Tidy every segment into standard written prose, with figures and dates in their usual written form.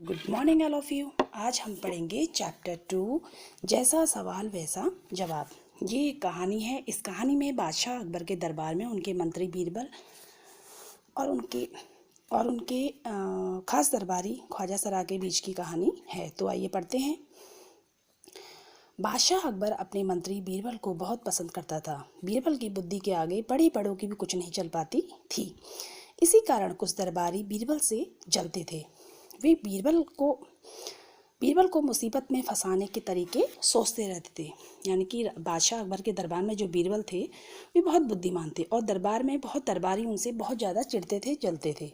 Good morning all of you. आज हम पढ़ेंगे चैप्टर 2 जैसा सवाल वैसा जवाब। ये एक कहानी है। इस कहानी में बादशाह अकबर के दरबार में उनके मंत्री बीरबल और उनके खास दरबारी ख्वाजा सरा के बीच की कहानी है। तो आइए पढ़ते हैं। बादशाह अकबर अपने मंत्री बीरबल को बहुत पसंद करता था। बीरबल की बुद्धि के आगे बड़े बड़ों की भी कुछ नहीं चल पाती थी। इसी कारण कुछ दरबारी बीरबल से जलते थे। वे बीरबल को मुसीबत में फंसाने के तरीके सोचते रहते थे। यानी कि बादशाह अकबर के दरबार में जो बीरबल थे वे बहुत बुद्धिमान थे और दरबार में बहुत दरबारी उनसे बहुत ज़्यादा चिढ़ते थे, जलते थे।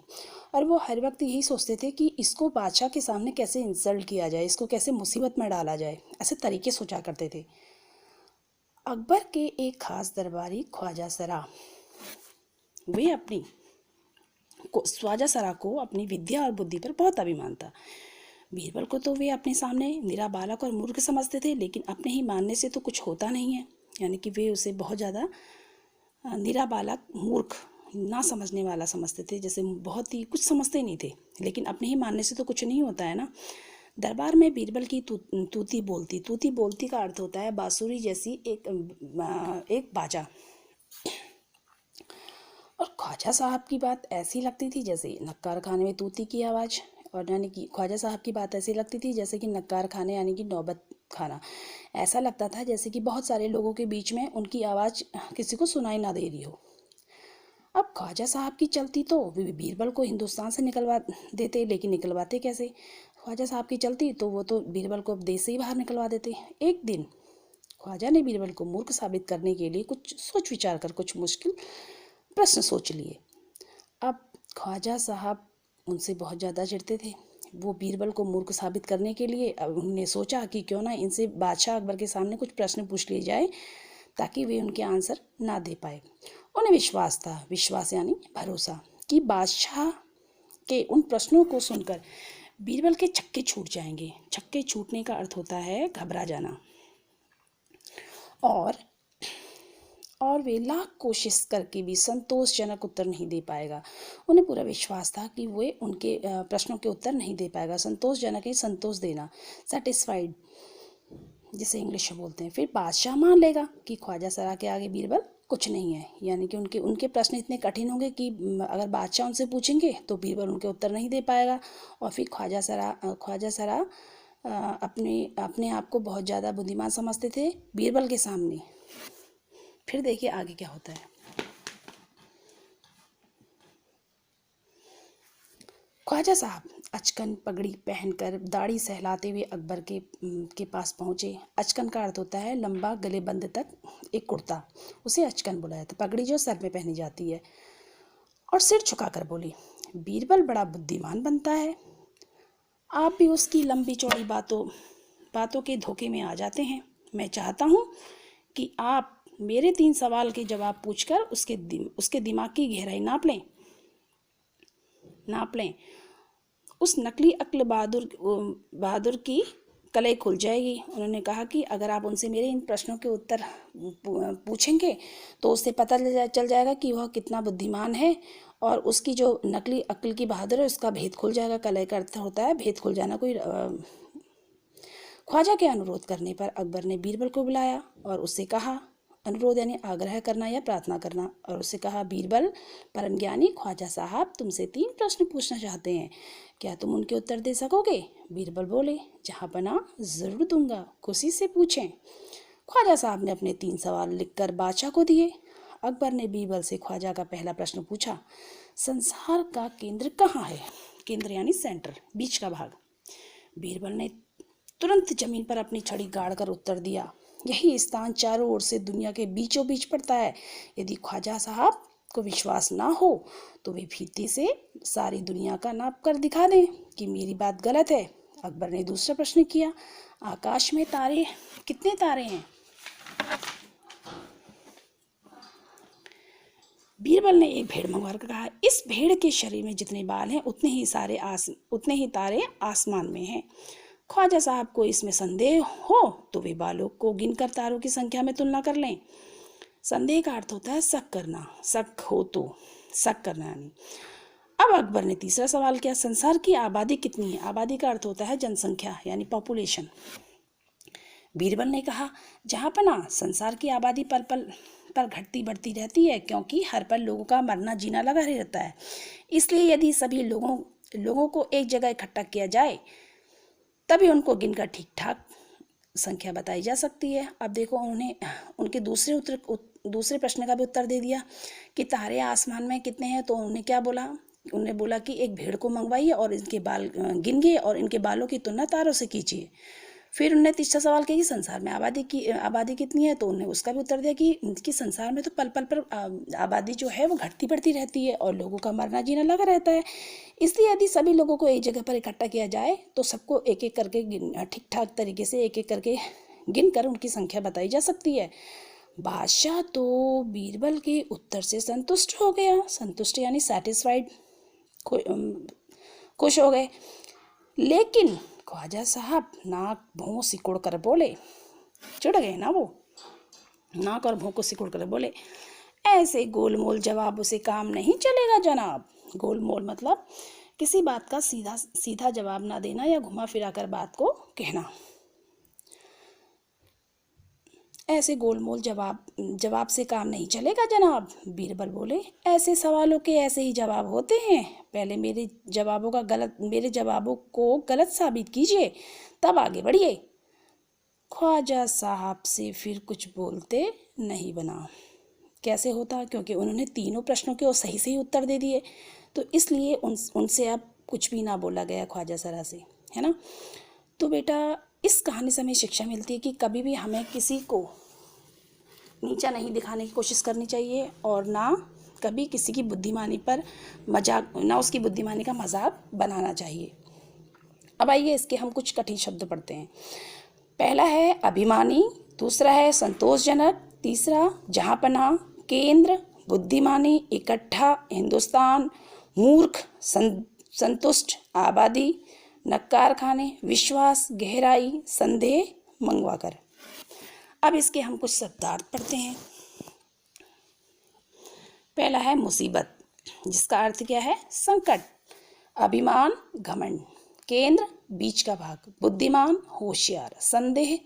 और वो हर वक्त यही सोचते थे कि इसको बादशाह के सामने कैसे इंसल्ट किया जाए, इसको कैसे मुसीबत में डाला जाए, ऐसे तरीके सोचा करते थे। अकबर के एक खास दरबारी ख्वाजा सरा को अपनी विद्या और बुद्धि पर बहुत अभिमान था। बीरबल को तो वे अपने सामने निरा बालक और मूर्ख समझते थे, लेकिन अपने ही मानने से तो कुछ होता नहीं है। यानी कि वे उसे बहुत ज़्यादा निरा बालक, मूर्ख, ना समझने वाला समझते थे, जैसे बहुत ही कुछ समझते नहीं थे। लेकिन अपने ही मानने से तो कुछ नहीं होता है ना। दरबार में बीरबल की तूती बोलती का अर्थ होता है बांसुरी जैसी एक बाजा। और ख्वाजा साहब की बात ऐसी लगती थी जैसे नक्कार खाने में तूती की आवाज़। और यानी कि ख्वाजा साहब की बात ऐसी लगती थी जैसे कि नक्कार खाने यानी कि नौबत खाना। ऐसा लगता था जैसे कि बहुत सारे लोगों के बीच में उनकी आवाज़ किसी को सुनाई ना दे रही हो। अब ख्वाजा साहब की चलती तो बीरबल को हिंदुस्तान से निकलवा देते, लेकिन निकलवाते कैसे? ख्वाजा साहब की चलती तो वो तो बीरबल को देश से ही बाहर निकलवा देते। एक दिन ख्वाजा ने बीरबल को मूर्ख साबित करने के लिए कुछ सोच विचार कर कुछ मुश्किल प्रश्न सोच लिए। अब ख्वाजा साहब उनसे बहुत ज़्यादा चिढ़ते थे। वो बीरबल को मूर्ख साबित करने के लिए अब उन्होंने सोचा कि क्यों ना इनसे बादशाह अकबर के सामने कुछ प्रश्न पूछ लिए जाए ताकि वे उनके आंसर ना दे पाए। उन्हें विश्वास यानी भरोसा, कि बादशाह के उन प्रश्नों को सुनकर बीरबल के छक्के छूट जाएंगे। छक्के छूटने का अर्थ होता है घबरा जाना। और वे लाख कोशिश करके भी संतोषजनक उत्तर नहीं दे पाएगा। उन्हें पूरा विश्वास था कि वे उनके प्रश्नों के उत्तर नहीं दे पाएगा। संतोषजनक ही संतोष देना, सेटिस्फाइड जिसे इंग्लिश में बोलते हैं। फिर बादशाह मान लेगा कि ख्वाजा सरा के आगे बीरबल कुछ नहीं है। यानी कि उनके प्रश्न इतने कठिन होंगे कि अगर बादशाह उनसे पूछेंगे तो बीरबल उनके उत्तर नहीं दे पाएगा। और फिर ख्वाजा सरा अपने आप को बहुत ज़्यादा बुद्धिमान समझते थे बीरबल के सामने। फिर देखिए आगे क्या होता है। ख्वाजा साहब अचकन पगड़ी पहनकर दाढ़ी सहलाते हुए अकबर के पास पहुँचे। अचकन का अर्थ होता है लंबा गलेबंद तक एक कुर्ता, उसे अचकन बुलाया था। पगड़ी जो सर में पहनी जाती है। और सिर झुकाकर बोली, बीरबल बड़ा बुद्धिमान बनता है, आप भी उसकी लंबी चौड़ी बातों के धोखे में आ जाते हैं। मैं चाहता हूँ कि आप मेरे 3 सवाल के जवाब पूछकर उसके दिमाग की गहराई नाप लें। उस नकली अक्ल बहादुर की कलई खुल जाएगी। उन्होंने कहा कि अगर आप उनसे मेरे इन प्रश्नों के उत्तर पूछेंगे तो उससे पता चल जाएगा कि वह कितना बुद्धिमान है, और उसकी जो नकली अक्ल की बहादुर है उसका भेद खुल जाएगा। कलई का अर्थ होता है भेद खुल जाना। ख्वाजा के अनुरोध करने पर अकबर ने बीरबल को बुलाया और उससे कहा, अनुरोध यानी आग्रह करना या प्रार्थना करना, और उससे कहा, बीरबल परम ज्ञानी ख्वाजा साहब तुमसे 3 प्रश्न पूछना चाहते हैं, क्या तुम उनके उत्तर दे सकोगे? बीरबल बोले, जहाँ पना जरूर दूंगा, खुशी से पूछें। ख्वाजा साहब ने अपने 3 सवाल लिखकर बादशाह को दिए। अकबर ने बीरबल से ख्वाजा का पहला प्रश्न पूछा, संसार का केंद्र कहाँ है? केंद्र यानी सेंटर, बीच का भाग। बीरबल ने तुरंत जमीन पर अपनी छड़ी गाड़ कर उत्तर दिया, यही स्थान चारों ओर से दुनिया के बीचों बीच पड़ता है। यदि ख्वाजा साहब को विश्वास ना हो तो वे फीते से सारी दुनिया का नाप कर दिखा दें कि मेरी बात गलत है। अकबर ने दूसरा प्रश्न किया, आकाश में कितने तारे हैं? बीरबल ने एक भेड़ मंगवा कर कहा, इस भेड़ के शरीर में जितने बाल हैं उतने ही तारे आसमान में हैं। ख्वाजा साहब को इसमें संदेह हो तो वे बालों को गिनकर तारों की संख्या में तुलना कर लें। संदेह का अर्थ होता है शक करना, शक हो तो शक करना। यानी अब अकबर ने तीसरा सवाल किया, संसार की आबादी कितनी है? आबादी का अर्थ होता है जनसंख्या यानी पॉपुलेशन। बीरबल ने कहा, जहाँ पना संसार की आबादी पल पल पर घटती बढ़ती रहती है, क्योंकि हर पल लोगों का मरना जीना लगा रहता है। इसलिए यदि सभी लोगों को एक जगह इकट्ठा किया जाए तभी उनको गिनकर ठीक ठाक संख्या बताई जा सकती है। अब देखो, उन्होंने उनके दूसरे प्रश्न का भी उत्तर दे दिया कि तारे आसमान में कितने हैं। तो उन्होंने क्या बोला? उन्होंने बोला कि एक भेड़ को मंगवाइए और इनके बाल गिनिए और इनके बालों की तुलना तारों से कीजिए। फिर उन्होंने तीसरा सवाल किया कि संसार में आबादी कितनी है। तो उन्होंने उसका भी उत्तर दिया कि संसार में तो पल पल पर आबादी जो है वो घटती बढ़ती रहती है और लोगों का मरना जीना लगा रहता है। इसलिए यदि सभी लोगों को एक जगह पर इकट्ठा किया जाए तो सबको एक एक करके ठीक ठाक तरीके से एक एक करके गिन कर उनकी संख्या बताई जा सकती है। बादशाह तो बीरबल के उत्तर से संतुष्ट हो गया। संतुष्ट यानी सेटिस्फाइड, खुश हो गए। लेकिन ख्वाजा साहब नाक भौं सिकोड़ कर बोले, चिढ़ गए ना वो, नाक और भौं को सिकोड़ कर बोले, ऐसे गोलमोल जवाबों से काम नहीं चलेगा जनाब। गोलमोल मतलब किसी बात का सीधा सीधा जवाब ना देना या घुमा फिरा कर बात को कहना। ऐसे गोलमोल जवाब से काम नहीं चलेगा जनाब। बीरबल बोले, ऐसे सवालों के ऐसे ही जवाब होते हैं। पहले मेरे जवाबों को गलत साबित कीजिए, तब आगे बढ़िए। ख्वाजा साहब से फिर कुछ बोलते नहीं बना। कैसे होता? क्योंकि उन्होंने तीनों प्रश्नों के सही उत्तर दे दिए, तो इसलिए उनसे अब कुछ भी ना बोला गया ख्वाजा सरा से, है ना। तो बेटा, इस कहानी से हमें शिक्षा मिलती है कि कभी भी हमें किसी को नीचा नहीं दिखाने की कोशिश करनी चाहिए और ना कभी किसी की बुद्धिमानी पर उसकी बुद्धिमानी का मजाक बनाना चाहिए। अब आइए इसके हम कुछ कठिन शब्द पढ़ते हैं। पहला है अभिमानी, दूसरा है संतोषजनक, तीसरा जहाँपनाह, केंद्र, बुद्धिमानी, इकट्ठा, हिंदुस्तान, मूर्ख, संतुष्ट, आबादी, नक्कार खाने, विश्वास, गहराई, संदेह, मंगवाकर। अब इसके हम कुछ शब्दार्थ पढ़ते हैं। पहला है मुसीबत, जिसका अर्थ क्या है? संकट। अभिमान, घमंड। केंद्र, बीच का भाग। बुद्धिमान, होशियार। संदेह,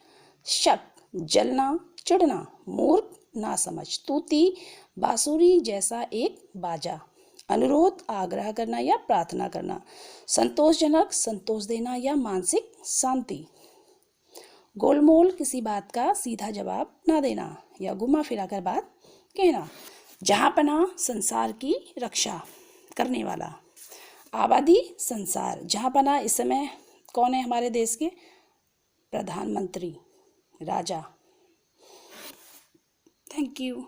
शक, जलना, चिढ़ना। मूर्ख, नासमझ। तूती, बांसुरी जैसा एक बाजा। अनुरोध, आग्रह करना या प्रार्थना करना। संतोषजनक, संतोष देना या मानसिक शांति। गोलमोल, किसी बात का सीधा जवाब ना देना या घुमा फिरा कर बात कहना। जहाँपनाह, संसार की रक्षा करने वाला। आबादी, संसार। जहाँपनाह इस समय कौन है हमारे देश के? प्रधानमंत्री, राजा। Thank you.